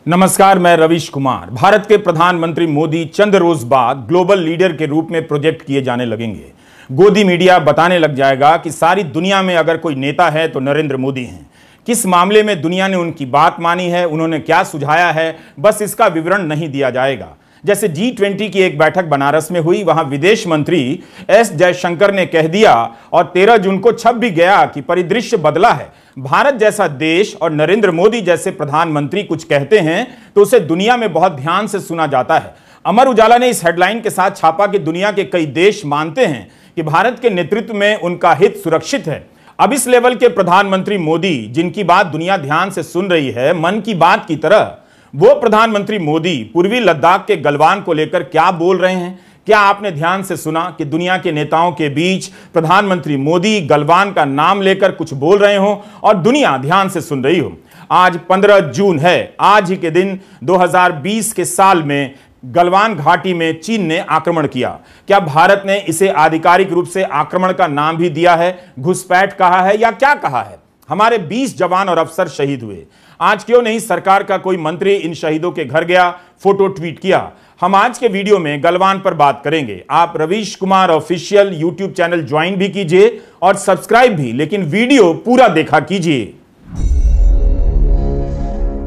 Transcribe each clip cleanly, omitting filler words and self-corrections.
नमस्कार, मैं रवीश कुमार। भारत के प्रधानमंत्री मोदी चंद रोज बाद ग्लोबल लीडर के रूप में प्रोजेक्ट किए जाने लगेंगे। गोदी मीडिया बताने लग जाएगा कि सारी दुनिया में अगर कोई नेता है तो नरेंद्र मोदी हैं। किस मामले में दुनिया ने उनकी बात मानी है, उन्होंने क्या सुझाया है, बस इसका विवरण नहीं दिया जाएगा। जैसे G20 की एक बैठक बनारस में हुई, वहां विदेश मंत्री एस जयशंकर ने कह दिया और 13 जून को छप भी गया कि परिदृश्य बदला है। भारत जैसा देश और नरेंद्र मोदी जैसे प्रधानमंत्री कुछ कहते हैं तो उसे दुनिया में बहुत ध्यान से सुना जाता है। अमर उजाला ने इस हेडलाइन के साथ छापा कि दुनिया के कई देश मानते हैं कि भारत के नेतृत्व में उनका हित सुरक्षित है। अब इस लेवल के प्रधानमंत्री मोदी, जिनकी बात दुनिया ध्यान से सुन रही है, मन की बात की तरह, वो प्रधानमंत्री मोदी पूर्वी लद्दाख के गलवान को लेकर क्या बोल रहे हैं? क्या आपने ध्यान से सुना कि दुनिया के नेताओं के बीच प्रधानमंत्री मोदी गलवान का नाम लेकर कुछ बोल रहे हो और दुनिया ध्यान से सुन रही हो? आज 15 जून है। आज ही के दिन 2020 के साल में गलवान घाटी में चीन ने आक्रमण किया। क्या भारत ने इसे आधिकारिक रूप से आक्रमण का नाम भी दिया है, घुसपैठ कहा है या क्या कहा है? हमारे 20 जवान और अफसर शहीद हुए। आज क्यों नहीं सरकार का कोई मंत्री इन शहीदों के घर गया, फोटो ट्वीट किया? हम आज के वीडियो में गलवान पर बात करेंगे। आप Ravish Kumar official YouTube channel join भी कीजिए और सब्सक्राइब भी, लेकिन वीडियो पूरा देखा कीजिए।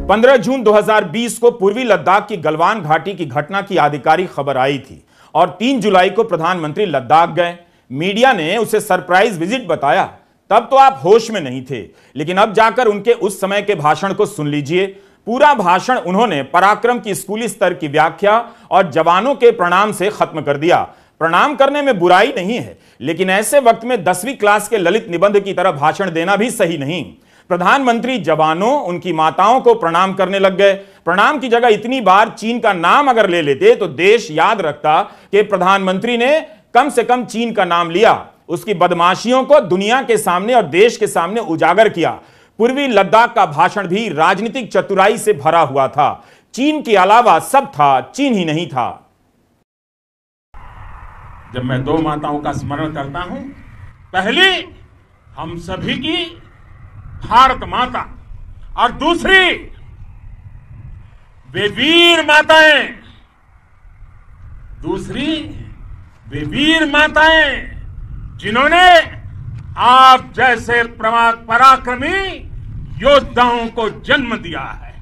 15 जून 2020 को पूर्वी लद्दाख की गलवान घाटी की घटना की आधिकारिक खबर आई थी और 3 जुलाई को प्रधानमंत्री लद्दाख गए। मीडिया ने उसे सरप्राइज विजिट बताया। तब तो आप होश में नहीं थे, लेकिन अब जाकर उनके उस समय के भाषण को सुन लीजिए। पूरा भाषण उन्होंने पराक्रम की स्कूली स्तर की व्याख्या और जवानों के प्रणाम से खत्म कर दिया। प्रणाम करने में बुराई नहीं है, लेकिन ऐसे वक्त में 10वीं क्लास के ललित निबंध की तरह भाषण देना भी सही नहीं। प्रधानमंत्री जवानों, उनकी माताओं को प्रणाम करने लग गए। प्रणाम की जगह इतनी बार चीन का नाम अगर ले लेते तो देश याद रखता कि प्रधानमंत्री ने कम से कम चीन का नाम लिया। उसकी बदमाशियों को दुनिया के सामने और देश के सामने उजागर किया। पूर्वी लद्दाख का भाषण भी राजनीतिक चतुराई से भरा हुआ था। चीन के अलावा सब था, चीन ही नहीं था। जब मैं दो माताओं का स्मरण करता हूं, पहली हम सभी की भारत माता और दूसरी वे वीर माताएं, जिन्होंने आप जैसे पराक्रमी योद्धाओं को जन्म दिया है।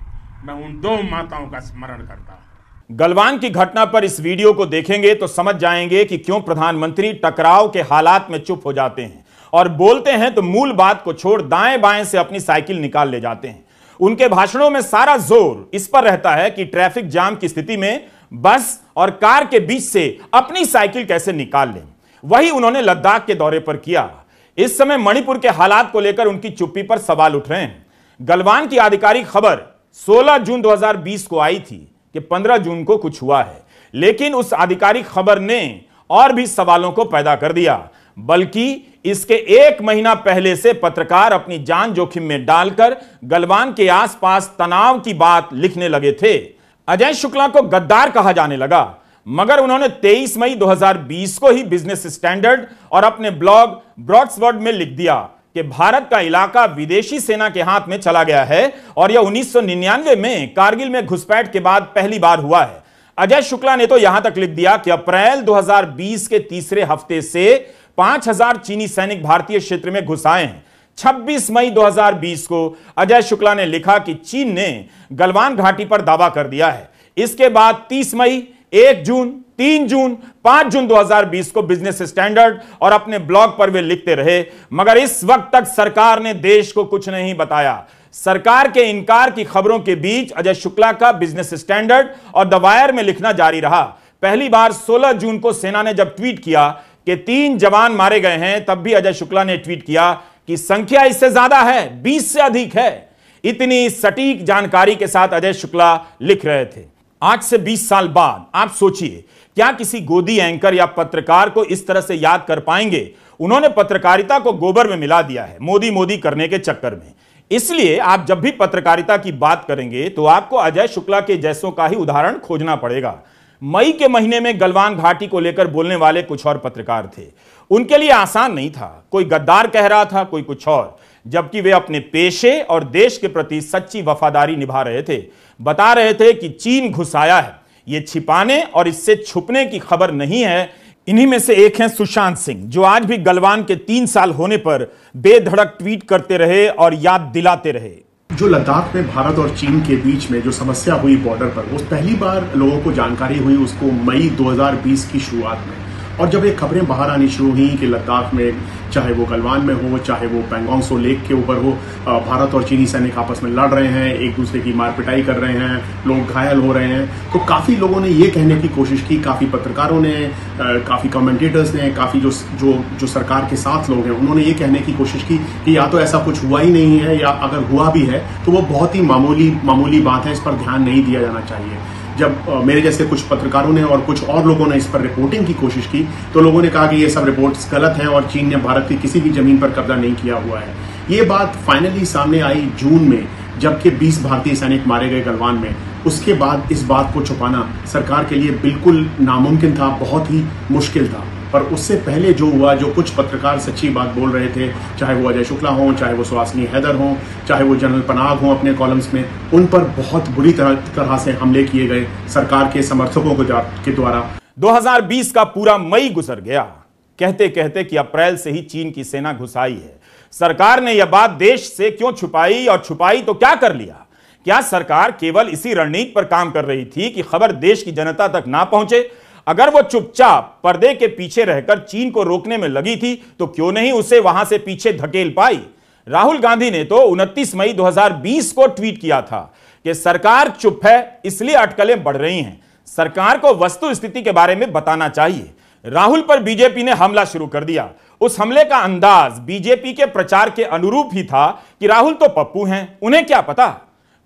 मैं उन दो माताओं का स्मरण करता हूं। गलवान की घटना पर इस वीडियो को देखेंगे तो समझ जाएंगे कि क्यों प्रधानमंत्री टकराव के हालात में चुप हो जाते हैं और बोलते हैं तो मूल बात को छोड़ दाएं बाएं से अपनी साइकिल निकाल ले जाते हैं। उनके भाषणों में सारा जोर इस पर रहता है कि ट्रैफिक जाम की स्थिति में बस और कार के बीच से अपनी साइकिल कैसे निकाल लें। वही उन्होंने लद्दाख के दौरे पर किया। इस समय मणिपुर के हालात को लेकर उनकी चुप्पी पर सवाल उठ रहे हैं। गलवान की आधिकारिक खबर 16 जून 2020 को आई थी कि 15 जून को कुछ हुआ है, लेकिन उस आधिकारिक खबर ने और भी सवालों को पैदा कर दिया। बल्कि इसके 1 महीना पहले से पत्रकार अपनी जान जोखिम में डालकर गलवान के आसपास तनाव की बात लिखने लगे थे। अजय शुक्ला को गद्दार कहा जाने लगा, मगर उन्होंने 23 मई 2020 को ही बिजनेस स्टैंडर्ड और अपने ब्लॉग ब्रॉड्सवर्ड में लिख दिया कि भारत का इलाका विदेशी सेना के हाथ में चला गया है और यह 1999 में कारगिल में घुसपैठ के बाद पहली बार हुआ है। अजय शुक्ला ने तो यहां तक लिख दिया कि अप्रैल 2020 के तीसरे हफ्ते से 5000 चीनी सैनिक भारतीय क्षेत्र में घुस आए हैं। 26 मई 2020 को अजय शुक्ला ने लिखा कि चीन ने गलवान घाटी पर दावा कर दिया है। इसके बाद 30 मई, 1 जून, 3 जून, 5 जून 2020 को बिजनेस स्टैंडर्ड और अपने ब्लॉग पर वे लिखते रहे, मगर इस वक्त तक सरकार ने देश को कुछ नहीं बताया। सरकार के इनकार की खबरों के बीच अजय शुक्ला का बिजनेस स्टैंडर्ड और द वायर में लिखना जारी रहा। पहली बार 16 जून को सेना ने जब ट्वीट किया कि 3 जवान मारे गए हैं, तब भी अजय शुक्ला ने ट्वीट किया कि संख्या इससे ज्यादा है, 20 से अधिक है। इतनी सटीक जानकारी के साथ अजय शुक्ला लिख रहे थे। आज से 20 साल बाद आप सोचिए, क्या किसी गोदी एंकर या पत्रकार को इस तरह से याद कर पाएंगे? उन्होंने पत्रकारिता को गोबर में मिला दिया है मोदी मोदी करने के चक्कर में। इसलिए आप जब भी पत्रकारिता की बात करेंगे तो आपको अजय शुक्ला के जैसों का ही उदाहरण खोजना पड़ेगा। मई के महीने में गलवान घाटी को लेकर बोलने वाले कुछ और पत्रकार थे। उनके लिए आसान नहीं था। कोई गद्दार कह रहा था, कोई कुछ और। जबकि वे अपने पेशे और देश के प्रति सच्ची वफादारी निभा रहे थे। बता रहे थे कि चीन घुस आया है। यह छिपाने और इससे छुपने की खबर नहीं है। इन्हीं में से एक हैं सुशांत सिंह, जो आज भी गलवान के 3 साल होने पर बेधड़क ट्वीट करते रहे और याद दिलाते रहे। जो लद्दाख में भारत और चीन के बीच में जो समस्या हुई बॉर्डर पर, वो पहली बार लोगों को जानकारी हुई उसको मई 2020 की शुरुआत में। और जब ये खबरें बाहर आनी शुरू हुई कि लद्दाख में, चाहे वो गलवान में हो, चाहे वो पैंगोंग त्सो लेक के ऊपर हो, भारत और चीनी सैनिक आपस में लड़ रहे हैं, एक दूसरे की मार पिटाई कर रहे हैं, लोग घायल हो रहे हैं, तो काफी लोगों ने ये कहने की कोशिश की, काफी पत्रकारों ने, काफी कमेंटेटर्स ने, काफी जो सरकार के साथ लोग हैं, उन्होंने ये कहने की कोशिश की कि या तो ऐसा कुछ हुआ ही नहीं है, या अगर हुआ भी है तो वो बहुत ही मामूली बात है, इस पर ध्यान नहीं दिया जाना चाहिए। जब मेरे जैसे कुछ पत्रकारों ने और कुछ और लोगों ने इस पर रिपोर्टिंग की कोशिश की, तो लोगों ने कहा कि ये सब रिपोर्ट्स गलत हैं और चीन ने भारत की किसी भी जमीन पर कब्जा नहीं किया हुआ है। ये बात फाइनली सामने आई जून में, जबकि 20 भारतीय सैनिक मारे गए गलवान में। उसके बाद इस बात को छुपाना सरकार के लिए बिल्कुल नामुमकिन था, बहुत ही मुश्किल था। पर उससे पहले जो हुआ, जो कुछ पत्रकार सच्ची बात बोल रहे थे, चाहे वो अजय शुक्ला हों, चाहे वो सुहासिनी हैदर हों, चाहे वो जनरल पनाग हों अपने कॉलम्स में, उन पर बहुत बुरी तरह से हमले किए गए सरकार के समर्थकों के द्वारा। 2020 का पूरा मई गुजर गया कहते कहते कि अप्रैल से ही चीन की सेना घुस आई है। सरकार ने यह बात देश से क्यों छुपाई, और छुपाई तो क्या कर लिया? क्या सरकार केवल इसी रणनीति पर काम कर रही थी कि खबर देश की जनता तक ना पहुंचे? अगर वो चुपचाप पर्दे के पीछे रहकर चीन को रोकने में लगी थी, तो क्यों नहीं उसे वहां से पीछे धकेल पाई? राहुल गांधी ने तो 29 मई 2020 को ट्वीट किया था कि सरकार चुप है, इसलिए अटकलें बढ़ रही हैं। सरकार को वस्तु स्थिति के बारे में बताना चाहिए। राहुल पर बीजेपी ने हमला शुरू कर दिया। उस हमले का अंदाज बीजेपी के प्रचार के अनुरूप ही था कि राहुल तो पप्पू हैं, उन्हें क्या पता।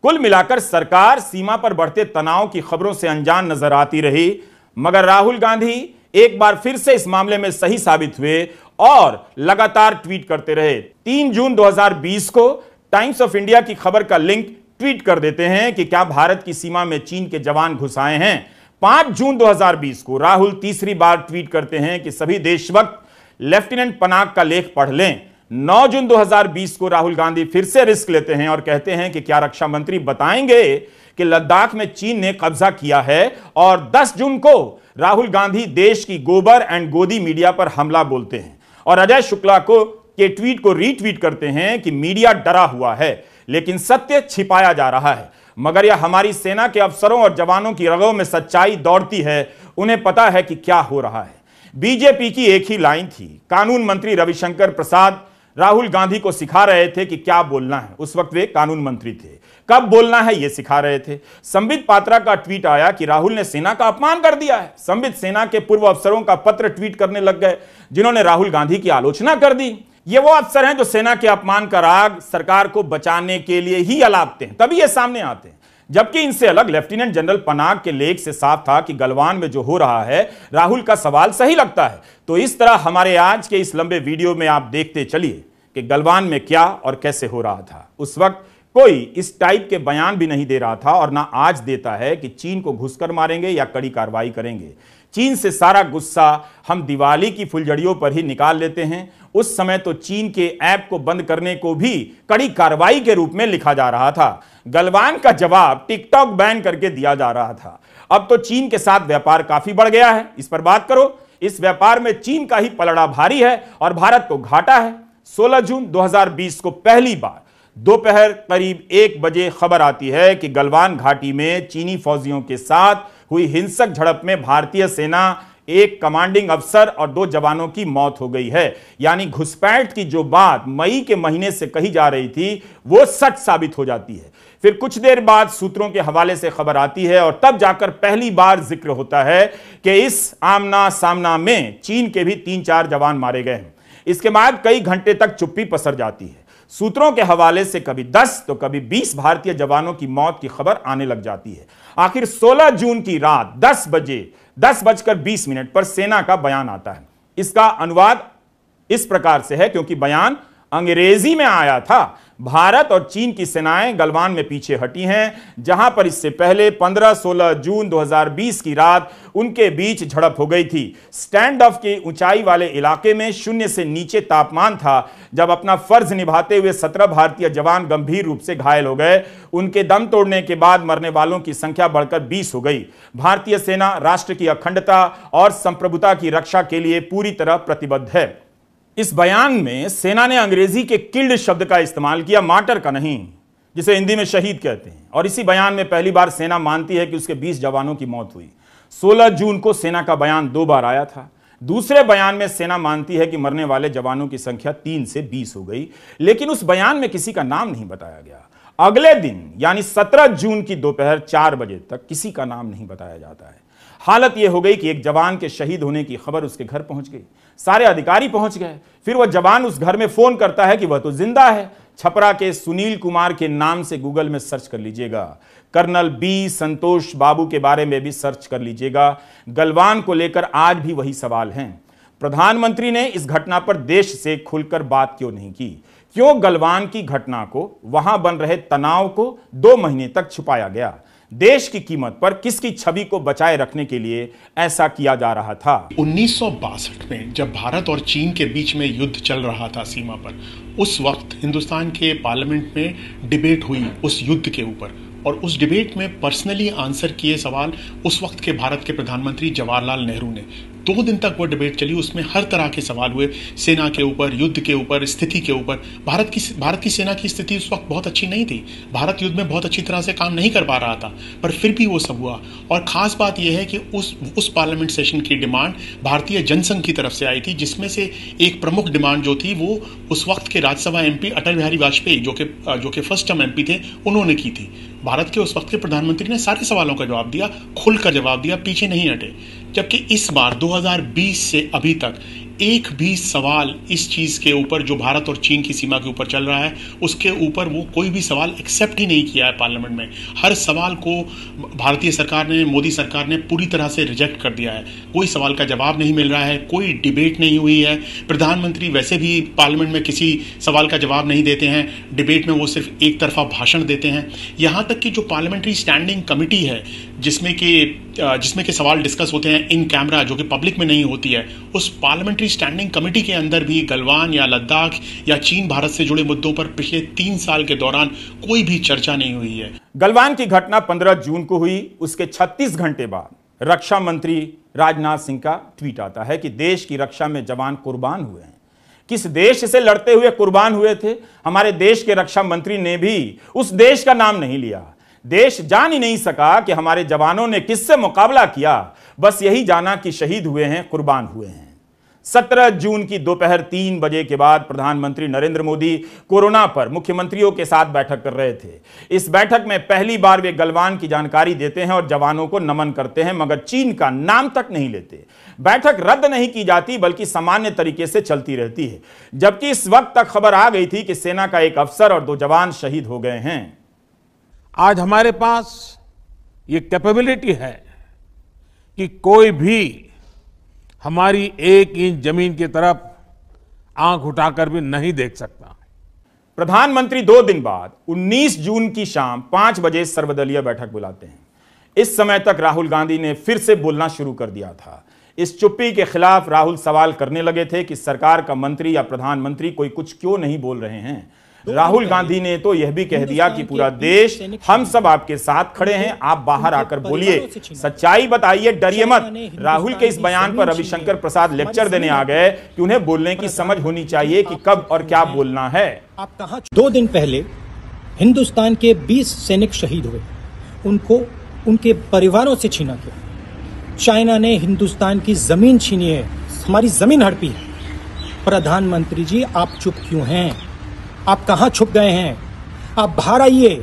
कुल मिलाकर सरकार सीमा पर बढ़ते तनाव की खबरों से अनजान नजर आती रही, मगर राहुल गांधी एक बार फिर से इस मामले में सही साबित हुए और लगातार ट्वीट करते रहे। 3 जून 2020 को टाइम्स ऑफ इंडिया की खबर का लिंक ट्वीट कर देते हैं कि क्या भारत की सीमा में चीन के जवान घुस आए हैं। 5 जून 2020 को राहुल तीसरी बार ट्वीट करते हैं कि सभी देशभक्त लेफ्टिनेंट पनाग का लेख पढ़ लें। 9 जून 2020 को राहुल गांधी फिर से रिस्क लेते हैं और कहते हैं कि क्या रक्षा मंत्री बताएंगे कि लद्दाख में चीन ने कब्जा किया है। और 10 जून को राहुल गांधी देश की गोबर एंड गोदी मीडिया पर हमला बोलते हैं और अजय शुक्ला के ट्वीट को रीट्वीट करते हैं कि मीडिया डरा हुआ है, लेकिन सत्य छिपाया जा रहा है। मगर यह हमारी सेना के अफसरों और जवानों की रगों में सच्चाई दौड़ती है, उन्हें पता है कि क्या हो रहा है। बीजेपी की एक ही लाइन थी। कानून मंत्री रविशंकर प्रसाद राहुल गांधी को सिखा रहे थे कि क्या बोलना है। उस वक्त वे कानून मंत्री थे, कब बोलना है यह सिखा रहे थे। संबित पात्रा का ट्वीट आया कि राहुल ने सेना का अपमान कर दिया है। संबित सेना के पूर्व अफसरों का पत्र ट्वीट करने लग गए, जिन्होंने राहुल गांधी की आलोचना कर दी। ये वो अफसर हैं जो सेना के अपमान का राग सरकार को बचाने के लिए ही अलापते हैं, तभी ये सामने आते हैं। जबकि इनसे अलग लेफ्टिनेंट जनरल पनाग के लेख से साफ था कि गलवान में जो हो रहा है, राहुल का सवाल सही लगता है। तो इस तरह हमारे आज के इस लंबे वीडियो में आप देखते चलिए कि गलवान में क्या और कैसे हो रहा था। उस वक्त कोई इस टाइप के बयान भी नहीं दे रहा था और ना आज देता है कि चीन को घुसकर मारेंगे या कड़ी कार्रवाई करेंगे। चीन से सारा गुस्सा हम दिवाली की फुलझड़ियों पर ही निकाल लेते हैं। उस समय तो चीन के ऐप को बंद करने को भी कड़ी कार्रवाई के रूप में लिखा जा रहा था। गलवान का जवाब टिकटॉक बैन करके दिया जा रहा था। अब तो चीन के साथ व्यापार काफी बढ़ गया है, इस पर बात करो। इस व्यापार में चीन का ही पलड़ा भारी है और भारत को घाटा है। 16 जून 2020 को पहली बार दोपहर करीब 1 बजे खबर आती है कि गलवान घाटी में चीनी फौजियों के साथ हुई हिंसक झड़प में भारतीय सेना एक कमांडिंग अफसर और 2 जवानों की मौत हो गई है। यानी घुसपैठ की जो बात मई के महीने से कही जा रही थी, वो सच साबित हो जाती है। फिर कुछ देर बाद सूत्रों के हवाले से खबर आती है और तब जाकर पहली बार जिक्र होता है कि इस आमना सामना में चीन के भी 3-4 जवान मारे गए हैं। इसके बाद कई घंटे तक चुप्पी पसर जाती है। सूत्रों के हवाले से कभी 10 तो कभी 20 भारतीय जवानों की मौत की खबर आने लग जाती है। आखिर 16 जून की रात 10:20 पर सेना का बयान आता है। इसका अनुवाद इस प्रकार से है, क्योंकि बयान अंग्रेजी में आया था। भारत और चीन की सेनाएं गलवान में पीछे हटी हैं, जहां पर इससे पहले 15-16 जून 2020 की रात उनके बीच झड़प हो गई थी। स्टैंड ऑफ के ऊंचाई वाले इलाके में 0 से नीचे तापमान था जब अपना फर्ज निभाते हुए 17 भारतीय जवान गंभीर रूप से घायल हो गए। उनके दम तोड़ने के बाद मरने वालों की संख्या बढ़कर 20 हो गई। भारतीय सेना राष्ट्र की अखंडता और संप्रभुता की रक्षा के लिए पूरी तरह प्रतिबद्ध है। इस बयान में सेना ने अंग्रेजी के किल्ड शब्द का इस्तेमाल किया, मार्टर का नहीं, जिसे हिंदी में शहीद कहते हैं। और इसी बयान में पहली बार सेना मानती है कि उसके 20 जवानों की मौत हुई। 16 जून को सेना का बयान 2 बार आया था। दूसरे बयान में सेना मानती है कि मरने वाले जवानों की संख्या 3 से 20 हो गई, लेकिन उस बयान में किसी का नाम नहीं बताया गया। अगले दिन यानी 17 जून की दोपहर 4 बजे तक किसी का नाम नहीं बताया जाता है। हालत यह हो गई कि एक जवान के शहीद होने की खबर उसके घर पहुंच गई। सारे अधिकारी पहुंच गए। फिर वह जवान उस घर में फोन करता है कि वह तो जिंदा है। छपरा के सुनील कुमार के नाम से गूगल में सर्च कर लीजिएगा। कर्नल बी संतोष बाबू के बारे में भी सर्च कर लीजिएगा। गलवान को लेकर आज भी वही सवाल हैं। प्रधानमंत्री ने इस घटना पर देश से खुलकर बात क्यों नहीं की? क्यों गलवान की घटना को, वहां बन रहे तनाव को 2 महीने तक छुपाया गया? देश की कीमत पर किसकी छवि को बचाए रखने के लिए ऐसा किया जा रहा था? 1962 में जब भारत और चीन के बीच में युद्ध चल रहा था सीमा पर, उस वक्त हिंदुस्तान के पार्लियामेंट में डिबेट हुई उस युद्ध के ऊपर। और उस डिबेट में पर्सनली आंसर किए सवाल उस वक्त के भारत के प्रधानमंत्री जवाहरलाल नेहरू ने। 2 दिन तक वो डिबेट चली। उसमें हर तरह के सवाल हुए, सेना के ऊपर, युद्ध के ऊपर, स्थिति के ऊपर। भारत की सेना की स्थिति उस वक्त बहुत अच्छी नहीं थी। भारत युद्ध में बहुत अच्छी तरह से काम नहीं कर पा रहा था, पर फिर भी वो सब हुआ। और खास बात यह है कि उस पार्लियामेंट सेशन की डिमांड भारतीय जनसंघ की तरफ से आई थी, जिसमें से एक प्रमुख डिमांड जो थी वो उस वक्त के राज्यसभा एमपी अटल बिहारी वाजपेयी, जो कि फर्स्ट टर्म एमपी थे, उन्होंने की थी। भारत के उस वक्त के प्रधानमंत्री ने सारे सवालों का जवाब दिया, खुलकर जवाब दिया, पीछे नहीं हटे। जबकि इस बार 2020 से अभी तक एक भी सवाल इस चीज के ऊपर जो भारत और चीन की सीमा के ऊपर चल रहा है, उसके ऊपर वो कोई भी सवाल एक्सेप्ट ही नहीं किया है पार्लियामेंट में। हर सवाल को भारतीय सरकार ने, मोदी सरकार ने पूरी तरह से रिजेक्ट कर दिया है। कोई सवाल का जवाब नहीं मिल रहा है, कोई डिबेट नहीं हुई है। प्रधानमंत्री वैसे भी पार्लियामेंट में किसी सवाल का जवाब नहीं देते हैं, डिबेट में वो सिर्फ एक तरफा भाषण देते हैं। यहाँ तक कि जो पार्लियामेंट्री स्टैंडिंग कमेटी है, जिसमें के सवाल डिस्कस होते हैं इन कैमरा, जो कि पब्लिक में नहीं होती है, उस पार्लियामेंट्री स्टैंडिंग कमेटी के अंदर भी गलवान या लद्दाख या चीन भारत से जुड़े मुद्दों पर पिछले 3 साल के दौरान कोई भी चर्चा नहीं हुई है। गलवान की घटना 15 जून को हुई। उसके 36 घंटे बाद रक्षा मंत्री राजनाथ सिंह का ट्वीट आता है कि देश की रक्षा में जवान कुर्बान हुए हैं। किस देश से लड़ते हुए कुर्बान हुए थे? हमारे देश के रक्षा मंत्री ने भी उस देश का नाम नहीं लिया। देश जान ही नहीं सका कि हमारे जवानों ने किससे मुकाबला किया। बस यही जाना कि शहीद हुए हैं, कुर्बान हुए हैं। 17 जून की दोपहर 3 बजे के बाद प्रधानमंत्री नरेंद्र मोदी कोरोना पर मुख्यमंत्रियों के साथ बैठक कर रहे थे। इस बैठक में पहली बार वे गलवान की जानकारी देते हैं और जवानों को नमन करते हैं, मगर चीन का नाम तक नहीं लेते। बैठक रद्द नहीं की जाती, बल्कि सामान्य तरीके से चलती रहती है। जबकि इस वक्त तक खबर आ गई थी कि सेना का एक अफसर और 2 जवान शहीद हो गए हैं। आज हमारे पास ये कैपेबिलिटी है कि कोई भी हमारी 1 इंच जमीन की तरफ आंख उठाकर भी नहीं देख सकता। प्रधानमंत्री 2 दिन बाद 19 जून की शाम 5 बजे सर्वदलीय बैठक बुलाते हैं। इस समय तक राहुल गांधी ने फिर से बोलना शुरू कर दिया था। इस चुप्पी के खिलाफ राहुल सवाल करने लगे थे कि सरकार का मंत्री या प्रधानमंत्री कोई कुछ क्यों नहीं बोल रहे हैं। राहुल गांधी ने तो यह भी कह दिया कि पूरा देश, हम सब आपके साथ खड़े हैं, आप बाहर आकर बोलिए, सच्चाई बताइए, डरिए मत। राहुल के इस बयान पर रविशंकर प्रसाद लेक्चर देने आ गए कि उन्हें बोलने की समझ होनी चाहिए कि कब और क्या बोलना है। 2 दिन पहले हिंदुस्तान के 20 सैनिक शहीद हुए, उनको उनके परिवारों से छीना गया। चाइना ने हिंदुस्तान की जमीन छीनी है, हमारी जमीन हड़पी है। प्रधानमंत्री जी, आप चुप क्यों हैं? आप कहां छुप गए हैं? आप बाहर आइए।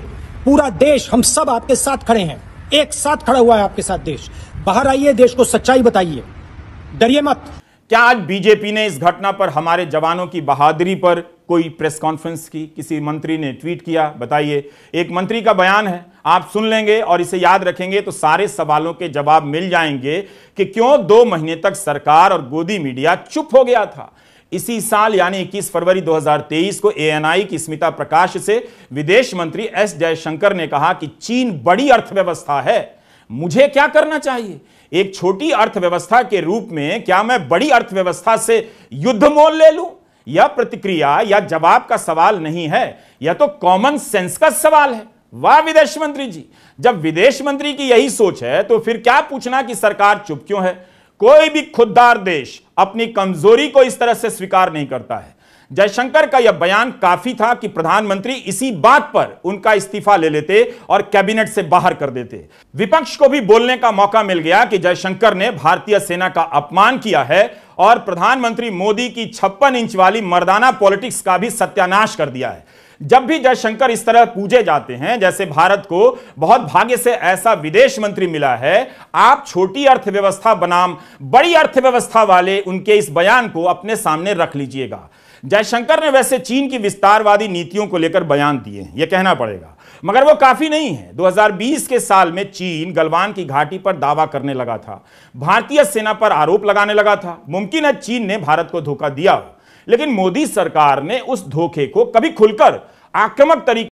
पूरा देश, हम सब आपके साथ खड़े हैं, एक साथ खड़ा हुआ है आपके साथ देश। बाहर आइए, देश को सच्चाई बताइए, डरिए मत। क्या आज बीजेपी ने इस घटना पर, हमारे जवानों की बहादुरी पर कोई प्रेस कॉन्फ्रेंस की? किसी मंत्री ने ट्वीट किया? बताइए। एक मंत्री का बयान है, आप सुन लेंगे और इसे याद रखेंगे तो सारे सवालों के जवाब मिल जाएंगे कि क्यों 2 महीने तक सरकार और गोदी मीडिया चुप हो गया था। इसी साल यानी 21 फरवरी 2023 को ANI की स्मिता प्रकाश से विदेश मंत्री S जयशंकर ने कहा कि चीन बड़ी अर्थव्यवस्था है, मुझे क्या करना चाहिए? एक छोटी अर्थव्यवस्था के रूप में क्या मैं बड़ी अर्थव्यवस्था से युद्ध मोल ले लूं? यह प्रतिक्रिया या जवाब का सवाल नहीं है, यह तो कॉमन सेंस का सवाल है। वाह विदेश मंत्री जी, जब विदेश मंत्री की यही सोच है तो फिर क्या पूछना कि सरकार चुप क्यों है? कोई भी खुददार देश अपनी कमजोरी को इस तरह से स्वीकार नहीं करता है। जयशंकर का यह बयान काफी था कि प्रधानमंत्री इसी बात पर उनका इस्तीफा ले लेते और कैबिनेट से बाहर कर देते। विपक्ष को भी बोलने का मौका मिल गया कि जयशंकर ने भारतीय सेना का अपमान किया है और प्रधानमंत्री मोदी की 56 इंच वाली मर्दाना पॉलिटिक्स का भी सत्यानाश कर दिया है। जब भी जयशंकर इस तरह पूजे जाते हैं जैसे भारत को बहुत भाग्य से ऐसा विदेश मंत्री मिला है, आप छोटी अर्थव्यवस्था बनाम बड़ी अर्थव्यवस्था वाले उनके इस बयान को अपने सामने रख लीजिएगा। जयशंकर ने वैसे चीन की विस्तारवादी नीतियों को लेकर बयान दिए हैं, यह कहना पड़ेगा, मगर वो काफी नहीं है। 2020 के साल में चीन गलवान की घाटी पर दावा करने लगा था, भारतीय सेना पर आरोप लगाने लगा था। मुमकिन है चीन ने भारत को धोखा दिया, लेकिन मोदी सरकार ने उस धोखे को कभी खुलकर आक्रामक तरीके